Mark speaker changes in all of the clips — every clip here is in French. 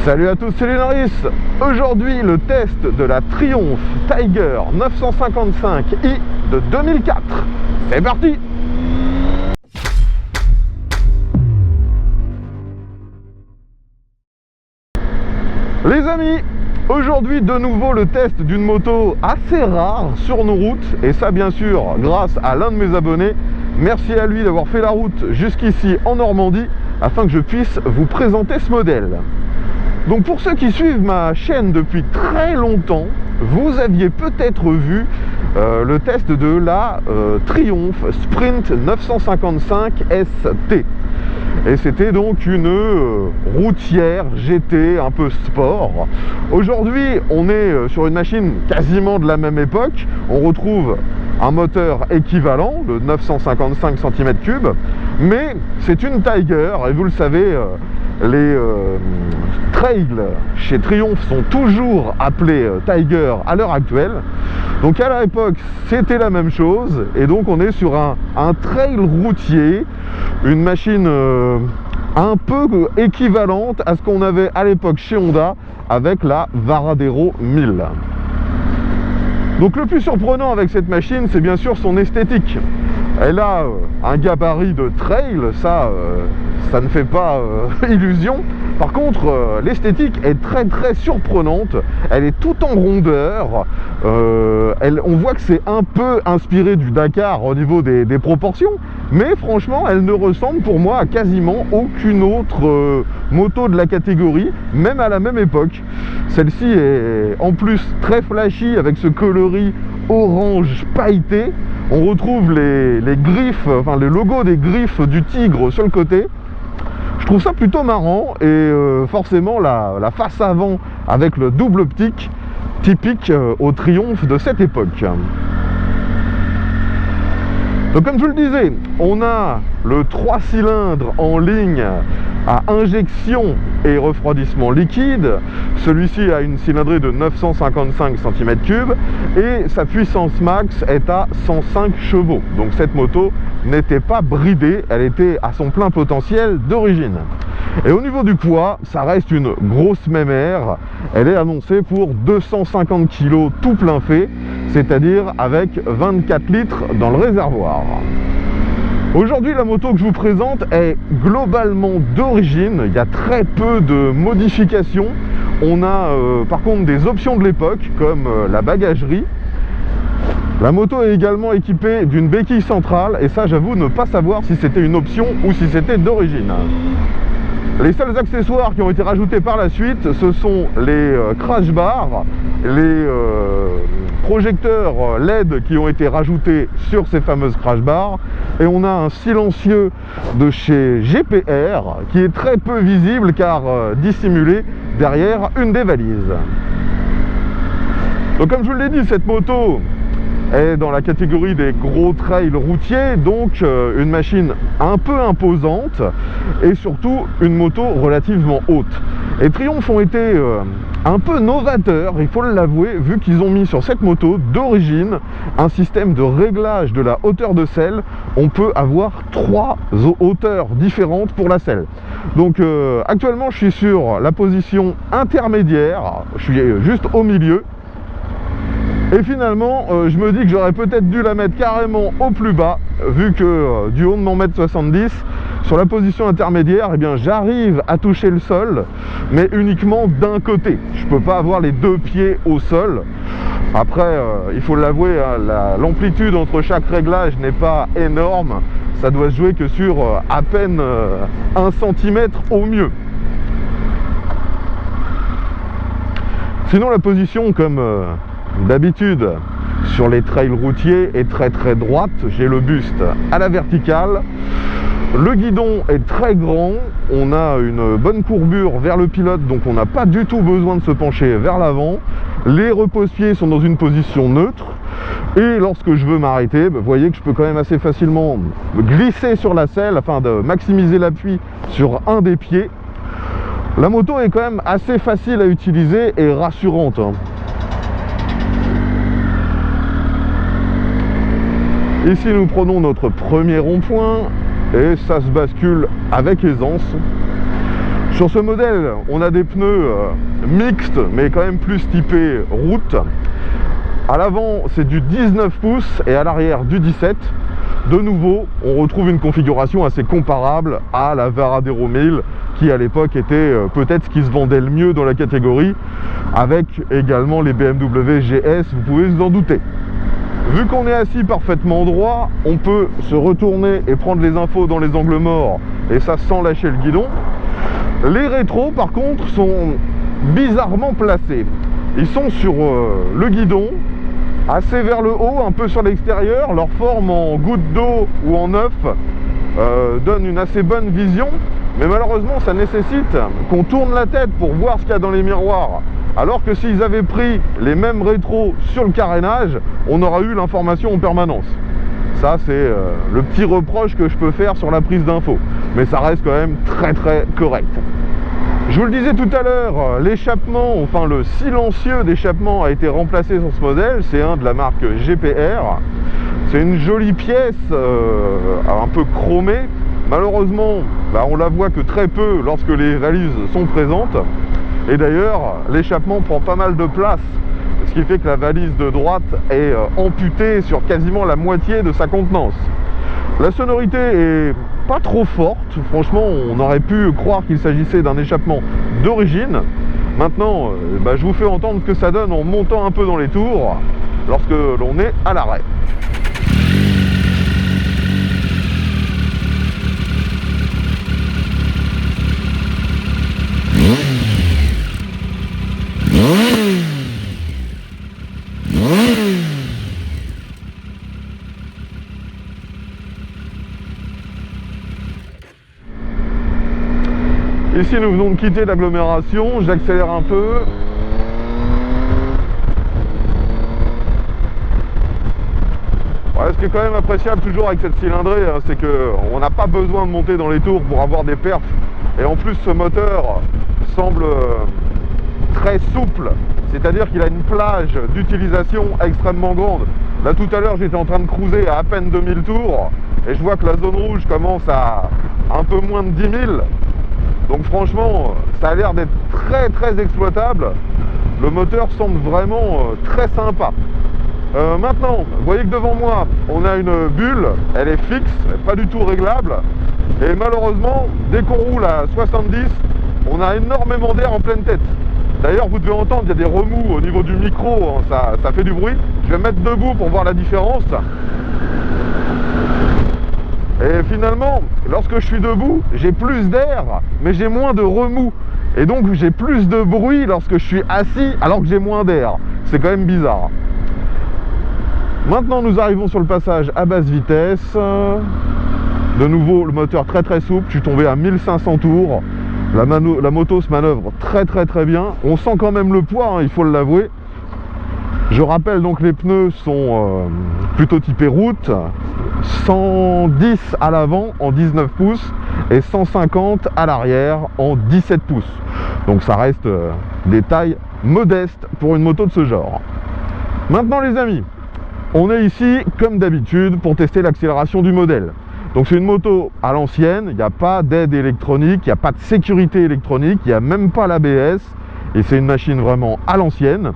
Speaker 1: Salut à tous, c'est Lénaris. Aujourd'hui, le test de la Triumph Tiger 955i de 2004. C'est parti! Les amis, aujourd'hui de nouveau le test d'une moto assez rare sur nos routes. Et ça bien sûr grâce à l'un de mes abonnés. Merci à lui d'avoir fait la route jusqu'ici en Normandie afin que je puisse vous présenter ce modèle. Donc pour ceux qui suivent ma chaîne depuis très longtemps, vous aviez peut-être vu le test de la Triumph Sprint 955 ST. Et c'était donc une routière GT un peu sport. Aujourd'hui, on est sur une machine quasiment de la même époque. On retrouve un moteur équivalent, le 955 cm3, mais c'est une Tiger, et vous le savez, les trails chez Triumph sont toujours appelés Tiger à l'heure actuelle. Donc à l'époque c'était la même chose, et donc on est sur un trail routier, une machine un peu équivalente à ce qu'on avait à l'époque chez Honda avec la Varadero 1000. Donc le plus surprenant avec cette machine, c'est bien sûr son esthétique. Elle a un gabarit de trail, ça ne fait pas illusion. Par contre, l'esthétique est très surprenante. Elle est tout en rondeur. On voit que c'est un peu inspiré du Dakar au niveau des proportions. Mais franchement, elle ne ressemble pour moi à quasiment aucune autre moto de la catégorie, même à la même époque. Celle-ci est en plus très flashy avec ce coloris orange pailleté. On retrouve les griffes, enfin le logo des griffes du tigre sur le côté. Je trouve ça plutôt marrant, et forcément la face avant avec le double optique typique au Triumph de cette époque. Donc comme je vous le disais, on a le 3 cylindres en ligne à injection et refroidissement liquide. Celui-ci a une cylindrée de 955 cm3 et sa puissance max est à 105 chevaux. Donc cette moto n'était pas bridée, elle était à son plein potentiel d'origine. Et au niveau du poids, ça reste une grosse mémère. Elle est annoncée pour 250 kg tout plein fait, c'est-à-dire avec 24 litres dans le réservoir. Aujourd'hui, la moto que je vous présente est globalement d'origine. Il y a très peu de modifications. On a par contre des options de l'époque, comme la bagagerie. La moto est également équipée d'une béquille centrale, et ça, j'avoue ne pas savoir si c'était une option ou si c'était d'origine. Les seuls accessoires qui ont été rajoutés par la suite, ce sont les crash bars, les projecteurs LED qui ont été rajoutés sur ces fameuses crash bars, et on a un silencieux de chez GPR qui est très peu visible car dissimulé derrière une des valises. Donc comme je vous l'ai dit, cette moto est dans la catégorie des gros trails routiers, donc une machine un peu imposante et surtout une moto relativement haute. Et Triumph ont été un peu novateurs, il faut l'avouer, vu qu'ils ont mis sur cette moto d'origine un système de réglage de la hauteur de selle. On peut avoir 3 hauteurs différentes pour la selle. Donc actuellement je suis sur la position intermédiaire, je suis juste au milieu. Et finalement, je me dis que j'aurais peut-être dû la mettre carrément au plus bas, vu que du haut de mon 1m70, sur la position intermédiaire, eh bien, j'arrive à toucher le sol, mais uniquement d'un côté. Je ne peux pas avoir les deux pieds au sol. Après, il faut l'avouer, hein, l'amplitude entre chaque réglage n'est pas énorme. Ça doit se jouer que sur à peine 1 cm au mieux. Sinon, la position, comme d'habitude sur les trails routiers, est très droite. J'ai le buste à la verticale, le guidon est très grand, on a une bonne courbure vers le pilote, donc on n'a pas du tout besoin de se pencher vers l'avant. Les repose-pieds sont dans une position neutre, et lorsque je veux m'arrêter, vous voyez que je peux quand même assez facilement glisser sur la selle afin de maximiser l'appui sur un des pieds. La moto est quand même assez facile à utiliser et rassurante, hein. Ici nous prenons notre premier rond-point et ça se bascule avec aisance. Je Sur ce modèle, on a des pneus mixtes, mais quand même plus typés route. À l'avant, c'est du 19 pouces et à l'arrière, du 17. De nouveau, on retrouve une configuration assez comparable à la Varadero 1000, qui à l'époque était peut-être ce qui se vendait le mieux dans la catégorie, avec également les BMW GS, vous pouvez vous en douter. Vu qu'on est assis parfaitement droit, on peut se retourner et prendre les infos dans les angles morts, et ça sans lâcher le guidon. Les rétros, par contre, sont bizarrement placés. Ils sont sur le guidon, assez vers le haut, un peu sur l'extérieur. Leur forme en goutte d'eau ou en œuf donne une assez bonne vision, mais malheureusement ça nécessite qu'on tourne la tête pour voir ce qu'il y a dans les miroirs, alors que s'ils avaient pris les mêmes rétros sur le carénage, on aurait eu l'information en permanence. Ça c'est le petit reproche que je peux faire sur la prise d'info, mais ça reste quand même très correct. Je vous le disais tout à l'heure, l'échappement, enfin le silencieux d'échappement a été remplacé sur ce modèle. C'est un de la marque GPR. C'est une jolie pièce un peu chromée. Malheureusement, on la voit que très peu lorsque les valises sont présentes. Et d'ailleurs, l'échappement prend pas mal de place, ce qui fait que la valise de droite est amputée sur quasiment la moitié de sa contenance. La sonorité est pas trop forte, franchement on aurait pu croire qu'il s'agissait d'un échappement d'origine. Maintenant je vous fais entendre ce que ça donne en montant un peu dans les tours lorsque l'on est à l'arrêt. Ici nous venons de quitter l'agglomération, j'accélère un peu. Ouais, ce qui est quand même appréciable toujours avec cette cylindrée, hein, c'est qu'on n'a pas besoin de monter dans les tours pour avoir des perfs. Et en plus ce moteur semble très souple, c'est-à-dire qu'il a une plage d'utilisation extrêmement grande. Là tout à l'heure j'étais en train de cruiser à peine 2000 tours et je vois que la zone rouge commence à un peu moins de 10 000. Donc franchement, ça a l'air d'être très exploitable. Le moteur semble vraiment très sympa. Maintenant, vous voyez que devant moi, on a une bulle, elle est fixe, pas du tout réglable. Et malheureusement, dès qu'on roule à 70, on a énormément d'air en pleine tête. D'ailleurs, vous devez entendre, il y a des remous au niveau du micro, hein, ça fait du bruit. Je vais me mettre debout pour voir la différence. Et finalement, lorsque je suis debout, j'ai plus d'air, mais j'ai moins de remous. Et donc j'ai plus de bruit lorsque je suis assis, alors que j'ai moins d'air. C'est quand même bizarre. Maintenant, nous arrivons sur le passage à basse vitesse. De nouveau, le moteur très souple. Je suis tombé à 1500 tours. La moto se manœuvre très bien. On sent quand même le poids, hein, il faut l'avouer. Je rappelle donc les pneus sont plutôt typés route, 110 à l'avant en 19 pouces et 150 à l'arrière en 17 pouces. Donc ça reste des tailles modestes pour une moto de ce genre. Maintenant les amis, on est ici comme d'habitude pour tester l'accélération du modèle. Donc c'est une moto à l'ancienne, il n'y a pas d'aide électronique, il n'y a pas de sécurité électronique, il n'y a même pas l'ABS et c'est une machine vraiment à l'ancienne.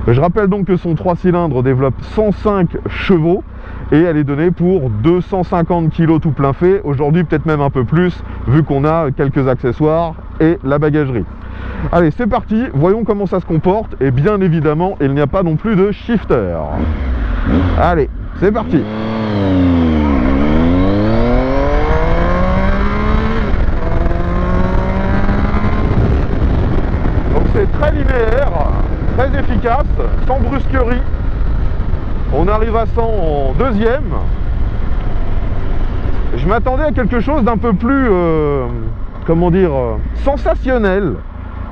Speaker 1: Je rappelle donc que son 3 cylindres développe 105 chevaux et elle est donnée pour 250 kg tout plein fait. Aujourd'hui peut-être même un peu plus vu qu'on a quelques accessoires et la bagagerie. Allez, c'est parti, voyons comment ça se comporte et bien évidemment il n'y a pas non plus de shifter. Allez, c'est parti. Donc c'est très linéaire, très efficace, sans brusquerie. On arrive à 100 en deuxième. Je m'attendais à quelque chose d'un peu plus, comment dire, sensationnel.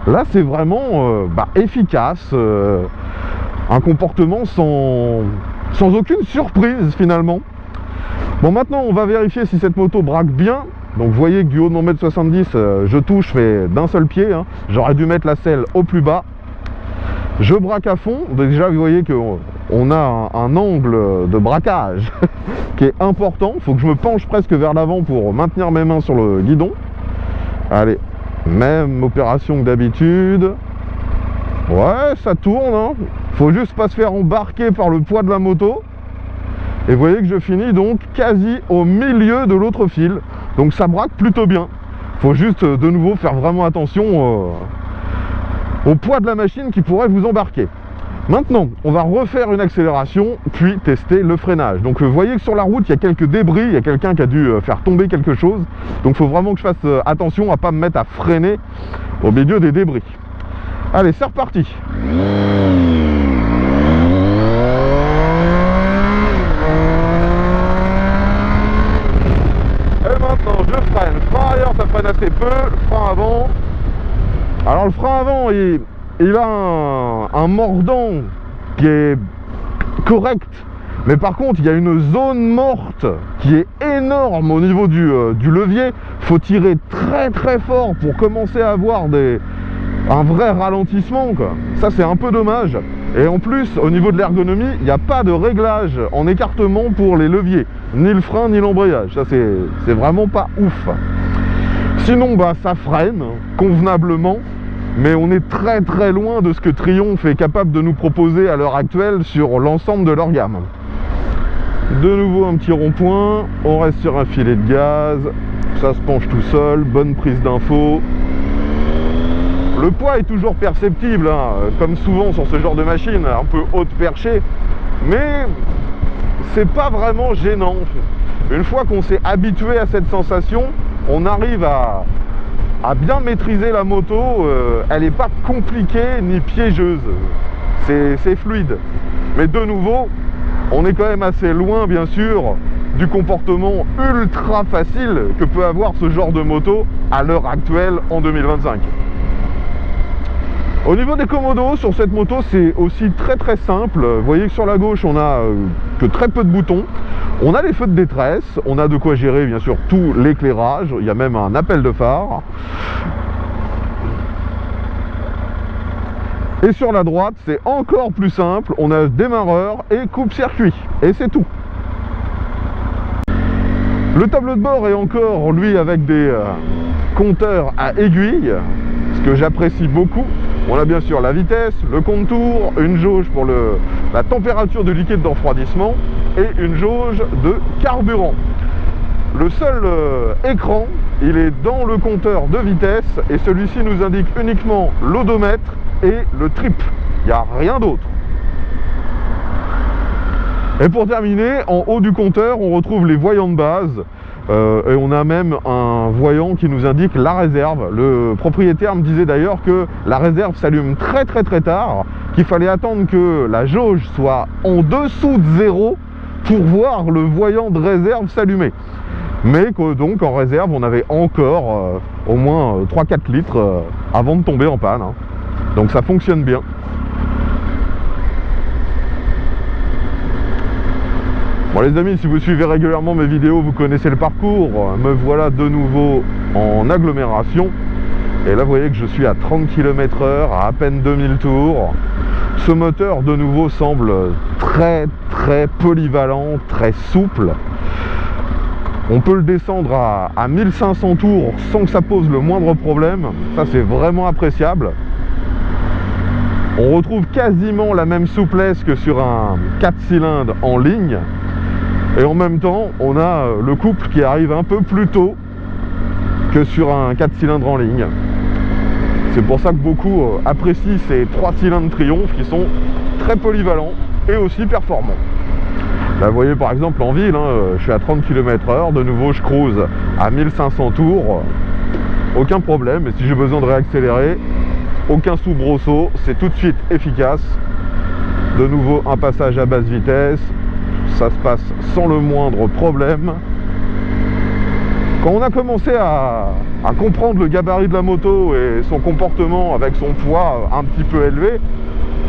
Speaker 1: Là, c'est vraiment efficace, un comportement sans aucune surprise finalement. Bon, maintenant, on va vérifier si cette moto braque bien. Donc, vous voyez que du haut de mon 1m70, je touche mais d'un seul pied. Hein. J'aurais dû mettre la selle au plus bas. Je braque à fond. Déjà, vous voyez qu'on a un angle de braquage qui est important. Il faut que je me penche presque vers l'avant pour maintenir mes mains sur le guidon. Allez, Même opération que d'habitude. Ouais, ça tourne, hein. Faut juste pas se faire embarquer par le poids de la moto. Et vous voyez que je finis donc quasi au milieu de l'autre fil. Donc ça braque plutôt bien. Faut juste de nouveau faire vraiment attention au poids de la machine qui pourrait vous embarquer. Maintenant, on va refaire une accélération, puis tester le freinage. Donc vous voyez que sur la route, il y a quelques débris, il y a quelqu'un qui a dû faire tomber quelque chose. Donc il faut vraiment que je fasse attention à ne pas me mettre à freiner au milieu des débris. Allez, c'est reparti. Et maintenant, je freine. Frein arrière, ça freine assez peu. Frein avant. Alors le frein avant, il a un mordant qui est correct, mais par contre il y a une zone morte qui est énorme au niveau du levier. Faut tirer très très fort pour commencer à avoir un vrai ralentissement, quoi. Ça c'est un peu dommage. Et en plus au niveau de l'ergonomie, il n'y a pas de réglage en écartement pour les leviers, ni le frein ni l'embrayage. Ça c'est vraiment pas ouf. Sinon bah ça freine convenablement, mais on est très très loin de ce que Triumph est capable de nous proposer à l'heure actuelle sur l'ensemble de leur gamme. De nouveau un petit rond-point, on reste sur un filet de gaz, ça se penche tout seul, bonne prise d'info. Le poids est toujours perceptible, hein, comme souvent sur ce genre de machine, un peu haute perchée, mais c'est pas vraiment gênant. Une fois qu'on s'est habitué à cette sensation, on arrive à bien maîtriser la moto. Elle n'est pas compliquée ni piégeuse, c'est fluide. Mais de nouveau, on est quand même assez loin bien sûr du comportement ultra facile que peut avoir ce genre de moto à l'heure actuelle en 2025. Au niveau des commodos sur cette moto, c'est aussi très très simple. Vous voyez que sur la gauche on a que très peu de boutons. On a les feux de détresse, on a de quoi gérer bien sûr tout l'éclairage, il y a même un appel de phare. Et sur la droite, c'est encore plus simple, on a démarreur et coupe-circuit, et c'est tout. Le tableau de bord est encore, lui, avec des compteurs à aiguilles, ce que j'apprécie beaucoup. On a bien sûr la vitesse, le compte-tours, une jauge pour la température du liquide de refroidissement et une jauge de carburant. Le seul écran, il est dans le compteur de vitesse et celui-ci nous indique uniquement l'odomètre et le trip. Il n'y a rien d'autre. Et pour terminer, en haut du compteur, on retrouve les voyants de base. Et on a même un voyant qui nous indique la réserve. Le propriétaire me disait d'ailleurs que la réserve s'allume très très très tard, qu'il fallait attendre que la jauge soit en dessous de 0 pour voir le voyant de réserve s'allumer. Mais que donc en réserve on avait encore au moins 3-4 litres avant de tomber en panne, hein. Donc ça fonctionne bien. Bon les amis, si vous suivez régulièrement mes vidéos, vous connaissez le parcours. Me voilà de nouveau en agglomération. Et là vous voyez que je suis à 30 km/h, à peine 2000 tours. Ce moteur de nouveau semble très très polyvalent, très souple. On peut le descendre à 1500 tours sans que ça pose le moindre problème. Ça c'est vraiment appréciable. On retrouve quasiment la même souplesse que sur un 4 cylindres en ligne. Et en même temps, on a le couple qui arrive un peu plus tôt que sur un 4 cylindres en ligne. C'est pour ça que beaucoup apprécient ces 3 cylindres Triumph qui sont très polyvalents et aussi performants. Là, vous voyez par exemple en ville, hein, je suis à 30 km/h, de nouveau je cruise à 1500 tours, aucun problème. Et si j'ai besoin de réaccélérer, aucun soubresaut, c'est tout de suite efficace. De nouveau un passage à basse vitesse, ça se passe sans le moindre problème. Quand on a commencé à comprendre le gabarit de la moto et son comportement avec son poids un petit peu élevé,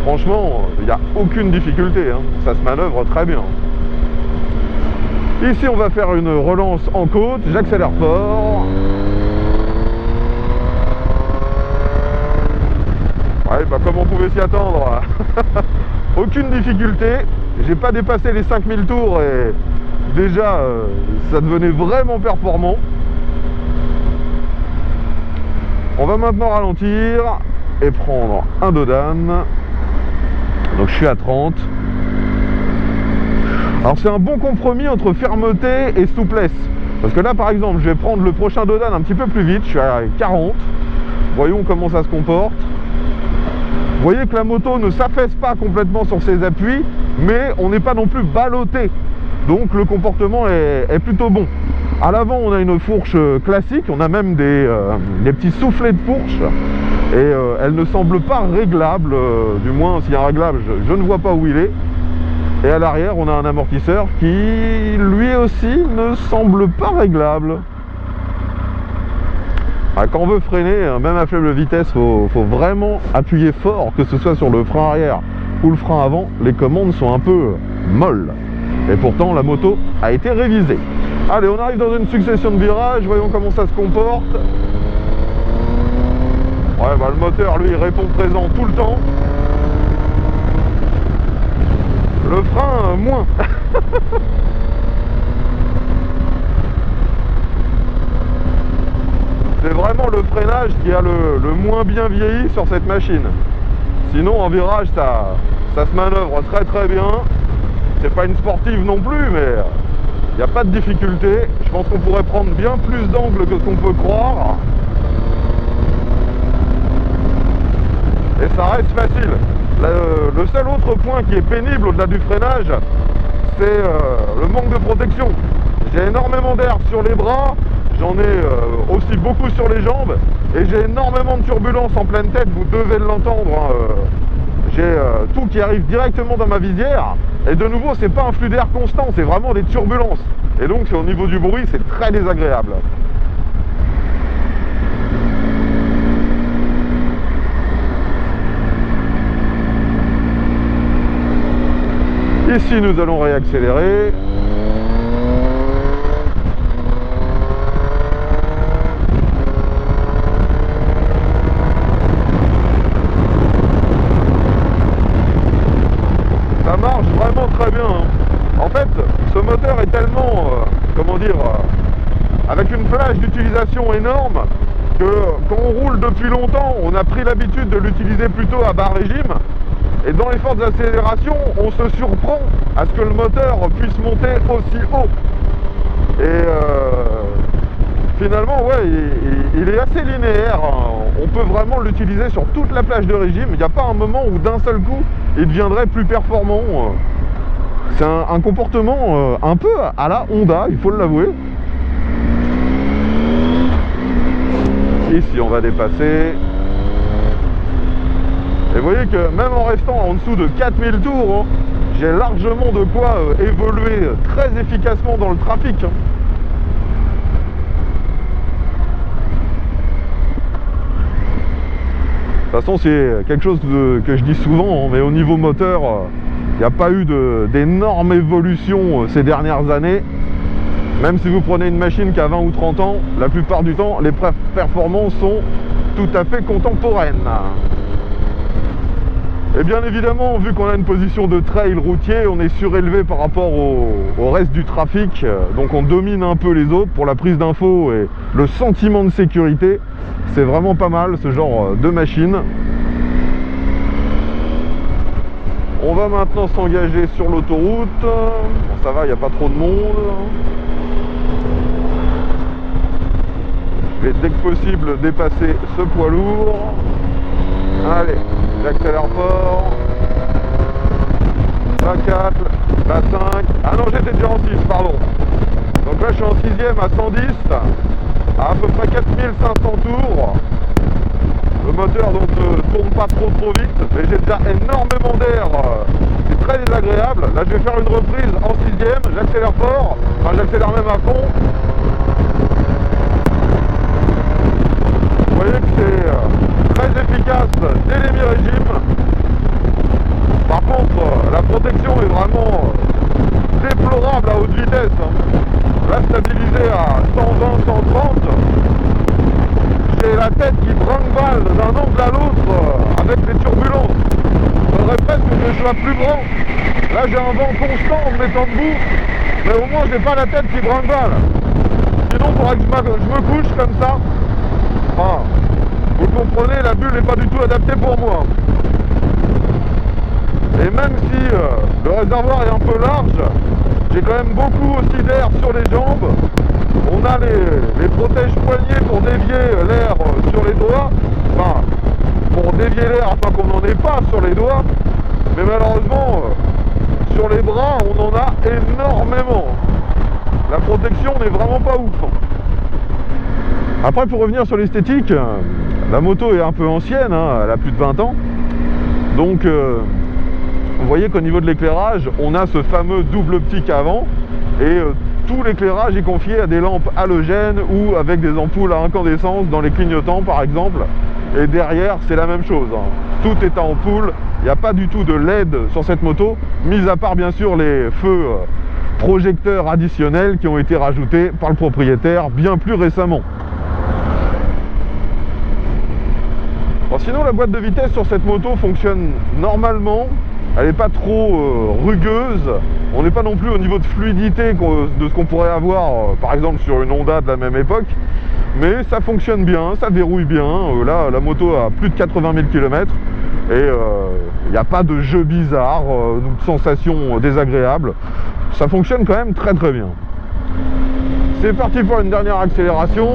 Speaker 1: franchement, il n'y a aucune difficulté, hein. Ça se manœuvre très bien. Ici, on va faire une relance en côte, j'accélère fort. Ouais, bah comme on pouvait s'y attendre, aucune difficulté. J'ai pas dépassé les 5000 tours et déjà ça devenait vraiment performant. On va maintenant ralentir et prendre un dodane. Donc je suis à 30. Alors c'est un bon compromis entre fermeté et souplesse. Parce que là par exemple, je vais prendre le prochain dodane un petit peu plus vite. Je suis à 40. Voyons comment ça se comporte. Vous voyez que la moto ne s'affaisse pas complètement sur ses appuis, mais on n'est pas non plus ballotté. Donc le comportement est plutôt bon. À l'avant, on a une fourche classique, on a même des petits soufflets de fourche. Et elle ne semble pas réglable, du moins s'il y a un réglable, je ne vois pas où il est. Et à l'arrière, on a un amortisseur qui, lui aussi, ne semble pas réglable. Quand on veut freiner, même à faible vitesse, faut vraiment appuyer fort, que ce soit sur le frein arrière ou le frein avant. Les commandes sont un peu molles. Et pourtant, la moto a été révisée. Allez, on arrive dans une succession de virages, voyons comment ça se comporte. Ouais, bah, le moteur, lui, il répond présent tout le temps. Le frein, moins. C'est vraiment le freinage qui a le moins bien vieilli sur cette machine. Sinon, en virage, ça se manœuvre très très bien. C'est pas une sportive non plus, mais il n'y a pas de difficulté. Je pense qu'on pourrait prendre bien plus d'angle que ce qu'on peut croire. Et ça reste facile. Le seul autre point qui est pénible au-delà du freinage, c'est le manque de protection. J'ai énormément d'air sur les bras, j'en ai aussi beaucoup sur les jambes, et j'ai énormément de turbulences en pleine tête, vous devez l'entendre. J'ai tout qui arrive directement dans ma visière, et de nouveau, c'est pas un flux d'air constant, c'est vraiment des turbulences. Et donc, au niveau du bruit, c'est très désagréable. Ici, nous allons réaccélérer. Ça marche vraiment très bien. En fait, ce moteur est tellement, comment dire, avec une plage d'utilisation énorme, que quand on roule depuis longtemps, on a pris l'habitude de l'utiliser plutôt à bas régime. Et dans les fortes accélérations, on se surprend à ce que le moteur puisse monter aussi haut. Et finalement, ouais, il est assez linéaire. On peut vraiment l'utiliser sur toute la plage de régime. Il n'y a pas un moment où d'un seul coup, il deviendrait plus performant. C'est un comportement un peu à la Honda, il faut l'avouer. Ici, on va dépasser. Et vous voyez que même en restant en dessous de 4000 tours, j'ai largement de quoi évoluer très efficacement dans le trafic. De toute façon, c'est quelque chose que je dis souvent, mais au niveau moteur, il n'y a pas eu d'énorme évolution ces dernières années. Même si vous prenez une machine qui a 20 ou 30 ans, la plupart du temps, les performances sont tout à fait contemporaines. Et bien évidemment, vu qu'on a une position de trail routier, on est surélevé par rapport au reste du trafic. Donc on domine un peu les autres pour la prise d'infos et le sentiment de sécurité. C'est vraiment pas mal ce genre de machine. On va maintenant s'engager sur l'autoroute. Bon, ça va, il n'y a pas trop de monde. Je vais dès que possible dépasser ce poids lourd. Allez, j'accélère fort. La 4, la 5. Ah non, j'étais déjà en 6, pardon. Donc là, je suis en 6ème à 110, à peu près 4500 tours. Le moteur donc ne tourne pas trop vite, mais j'ai déjà énormément d'air. C'est très désagréable. Là, je vais faire une reprise en 6ème. J'accélère fort. Enfin, j'accélère même à fond. Vous voyez que c'est très efficace dès les mi-régimes. Par contre, la protection est vraiment déplorable à haute vitesse. Là, stabilisé à 120, 130, j'ai la tête qui brinque-balle d'un angle à l'autre avec les turbulences. Il faudrait presque que je sois plus grand. Là, j'ai un vent constant en me mettant debout, mais au moins, je n'ai pas la tête qui brinque-balle. Sinon, il faudrait que je me couche comme ça. Enfin, Vous comprenez, la bulle n'est pas du tout adaptée pour moi. Et même si le réservoir est un peu large, j'ai quand même beaucoup aussi d'air sur les jambes. On a les protèges poignets pour dévier l'air sur les doigts. Enfin, pour dévier l'air afin qu'on n'en ait pas sur les doigts. Mais malheureusement, sur les bras, on en a énormément. La protection n'est vraiment pas ouf. Après, pour revenir sur l'esthétique, la moto est un peu ancienne, hein, elle a plus de 20 ans. Donc, vous voyez qu'au niveau de l'éclairage, on a ce fameux double optique avant. Et tout l'éclairage est confié à des lampes halogènes ou avec des ampoules à incandescence dans les clignotants, par exemple. Et derrière, c'est la même chose, hein. Tout est en ampoule. Il n'y a pas du tout de LED sur cette moto, mis à part bien sûr les feux projecteurs additionnels qui ont été rajoutés par le propriétaire bien plus récemment. Bon, sinon, la boîte de vitesse sur cette moto fonctionne normalement. Elle n'est pas trop rugueuse. On n'est pas non plus au niveau de fluidité de ce qu'on pourrait avoir par exemple sur une Honda de la même époque. Mais ça fonctionne bien, ça verrouille bien. Là, la moto a plus de 80 000 km. Et il n'y a pas de jeu bizarre, de sensations désagréables. Ça fonctionne quand même très très bien. C'est parti pour une dernière accélération.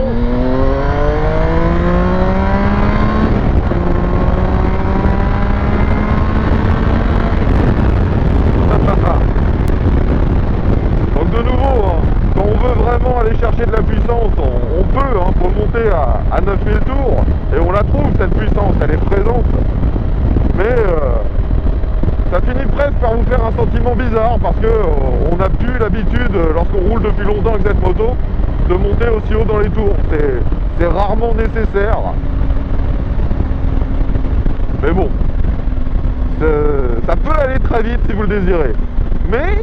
Speaker 1: Donc de nouveau, hein, quand on veut vraiment aller chercher de la puissance, on peut remonter à 9000 tours. Et on la trouve cette puissance, elle est présente. Mais ça finit presque par vous faire un sentiment bizarre parce que on n'a plus l'habitude, lorsqu'on roule depuis longtemps avec cette moto, de monter aussi haut dans les tours. C'est rarement nécessaire. Mais bon, ça peut aller très vite si vous le désirez. Mais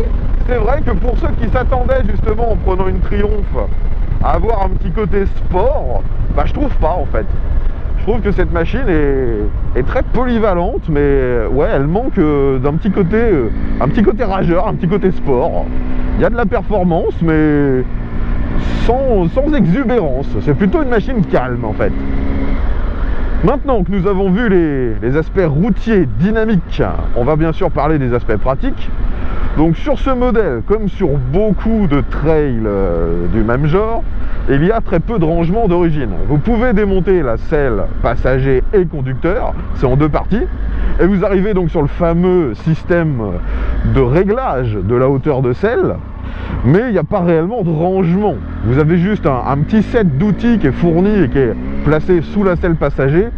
Speaker 1: c'est vrai que pour ceux qui s'attendaient justement en prenant une Triumph à avoir un petit côté sport, bah je trouve pas en fait. Je trouve que cette machine est très polyvalente, mais ouais, elle manque d'un petit côté rageur, un petit côté sport. Il y a de la performance, mais sans exubérance. C'est plutôt une machine calme en fait. Maintenant que nous avons vu les aspects routiers dynamiques, on va bien sûr parler des aspects pratiques. Donc sur ce modèle, comme sur beaucoup de trails du même genre, il y a très peu de rangement d'origine. Vous pouvez démonter la selle passager et conducteur, c'est en deux parties, et vous arrivez donc sur le fameux système de réglage de la hauteur de selle, mais il n'y a pas réellement de rangement. Vous avez juste un petit set d'outils qui est fourni et qui est placé sous la selle passager,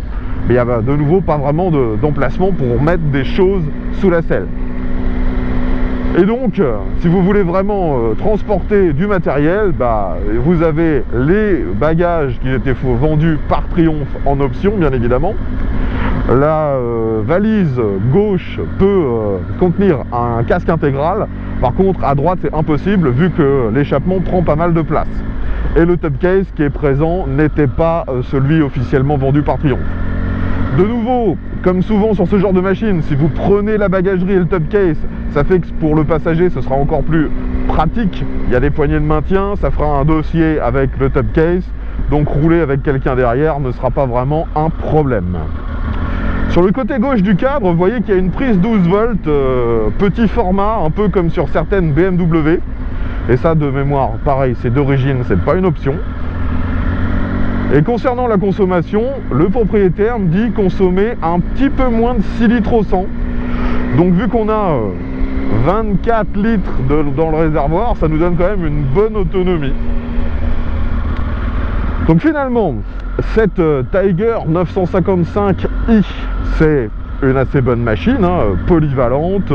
Speaker 1: mais il n'y a de nouveau pas vraiment d'emplacement pour mettre des choses sous la selle. Et donc, si vous voulez vraiment transporter du matériel, bah, vous avez les bagages qui étaient vendus par Triumph en option, bien évidemment. La valise gauche peut contenir un casque intégral. Par contre, à droite, c'est impossible vu que l'échappement prend pas mal de place. Et le top case qui est présent n'était pas celui officiellement vendu par Triumph. De nouveau, comme souvent sur ce genre de machine, si vous prenez la bagagerie et le top case, ça fait que pour le passager, ce sera encore plus pratique. Il y a des poignées de maintien, ça fera un dossier avec le top case. Donc rouler avec quelqu'un derrière ne sera pas vraiment un problème. Sur le côté gauche du cadre, vous voyez qu'il y a une prise 12 volts, petit format, un peu comme sur certaines BMW. Et ça, de mémoire, pareil, c'est d'origine, c'est pas une option. Et concernant la consommation, le propriétaire me dit consommer un petit peu moins de 6 litres au 100. Donc vu qu'on a 24 litres dans le réservoir, ça nous donne quand même une bonne autonomie. Donc finalement, cette Tiger 955i, c'est une assez bonne machine, hein, polyvalente,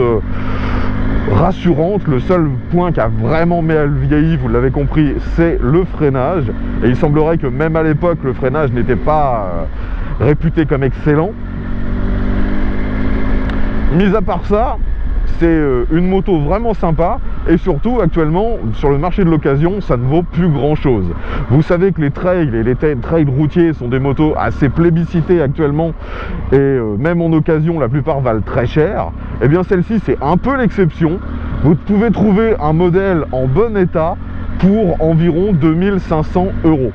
Speaker 1: rassurante. Le seul point qui a vraiment mal vieilli, vous l'avez compris, c'est le freinage. Et il semblerait que même à l'époque, le freinage n'était pas réputé comme excellent. Mis à part ça, c'est une moto vraiment sympa. Et surtout, actuellement, sur le marché de l'occasion, ça ne vaut plus grand chose. Vous savez que les trails et les trails routiers sont des motos assez plébiscitées actuellement. Et même en occasion, la plupart valent très cher. Et bien celle-ci, c'est un peu l'exception. Vous pouvez trouver un modèle en bon état pour environ 2500 €.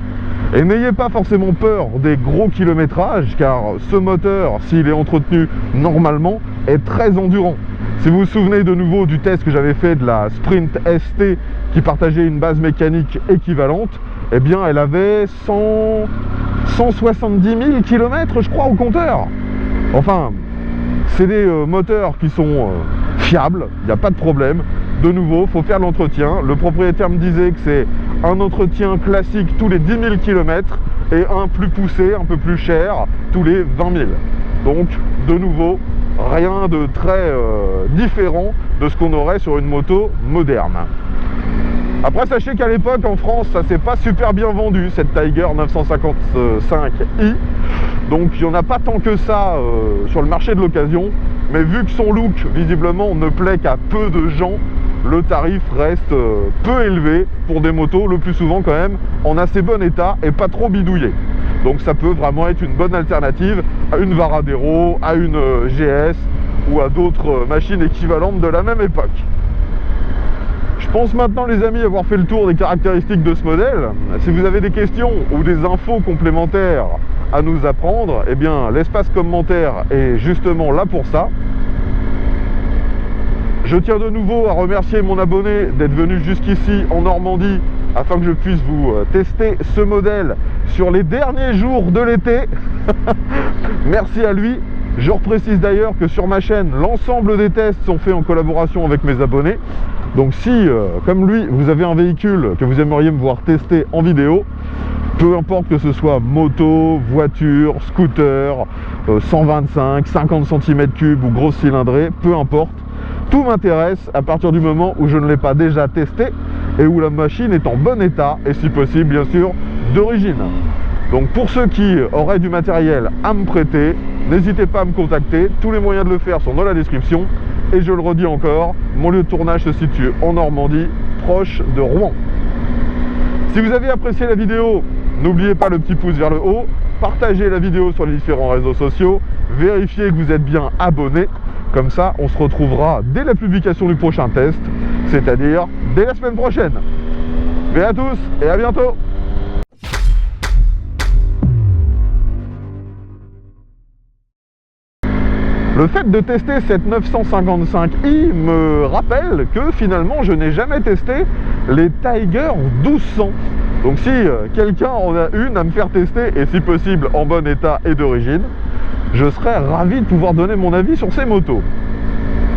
Speaker 1: Et n'ayez pas forcément peur des gros kilométrages, car ce moteur, s'il est entretenu normalement, est très endurant. Si vous vous souvenez de nouveau du test que j'avais fait de la Sprint ST qui partageait une base mécanique équivalente, eh bien elle avait 170 000 km je crois au compteur. Enfin, c'est des moteurs qui sont fiables, il n'y a pas de problème. De nouveau, il faut faire l'entretien. Le propriétaire me disait que c'est un entretien classique tous les 10 000 km et un plus poussé, un peu plus cher, tous les 20 000. Donc, de nouveau, rien de très différent de ce qu'on aurait sur une moto moderne. Après, sachez qu'à l'époque, en France, ça s'est pas super bien vendu, cette Tiger 955i. Donc, il n'y en a pas tant que ça sur le marché de l'occasion. Mais vu que son look, visiblement, ne plaît qu'à peu de gens, le tarif reste peu élevé pour des motos, le plus souvent quand même, en assez bon état et pas trop bidouillé. Donc ça peut vraiment être une bonne alternative à une Varadero, à une GS ou à d'autres machines équivalentes de la même époque. Je pense maintenant, les amis, avoir fait le tour des caractéristiques de ce modèle. Si vous avez des questions ou des infos complémentaires à nous apprendre, eh bien l'espace commentaire est justement là pour ça. Je tiens de nouveau à remercier mon abonné d'être venu jusqu'ici en Normandie afin que je puisse vous tester ce modèle sur les derniers jours de l'été. Merci à lui. Je reprécise d'ailleurs que sur ma chaîne, l'ensemble des tests sont faits en collaboration avec mes abonnés. Donc si, comme lui, vous avez un véhicule que vous aimeriez me voir tester en vidéo, peu importe que ce soit moto, voiture, scooter, 125, 50 cm3 ou grosse cylindrée, peu importe, tout m'intéresse à partir du moment où je ne l'ai pas déjà testé et où la machine est en bon état et si possible bien sûr d'origine. Donc pour ceux qui auraient du matériel à me prêter, n'hésitez pas à me contacter, tous les moyens de le faire sont dans la description et je le redis encore, mon lieu de tournage se situe en Normandie, proche de Rouen. Si vous avez apprécié la vidéo, n'oubliez pas le petit pouce vers le haut, partagez la vidéo sur les différents réseaux sociaux, vérifiez que vous êtes bien abonné. Comme ça, on se retrouvera dès la publication du prochain test, c'est-à-dire dès la semaine prochaine. Mais à tous et à bientôt. Le fait de tester cette 955i me rappelle que finalement je n'ai jamais testé les Tiger 1200. Donc si quelqu'un en a une à me faire tester et si possible en bon état et d'origine, je serais ravi de pouvoir donner mon avis sur ces motos.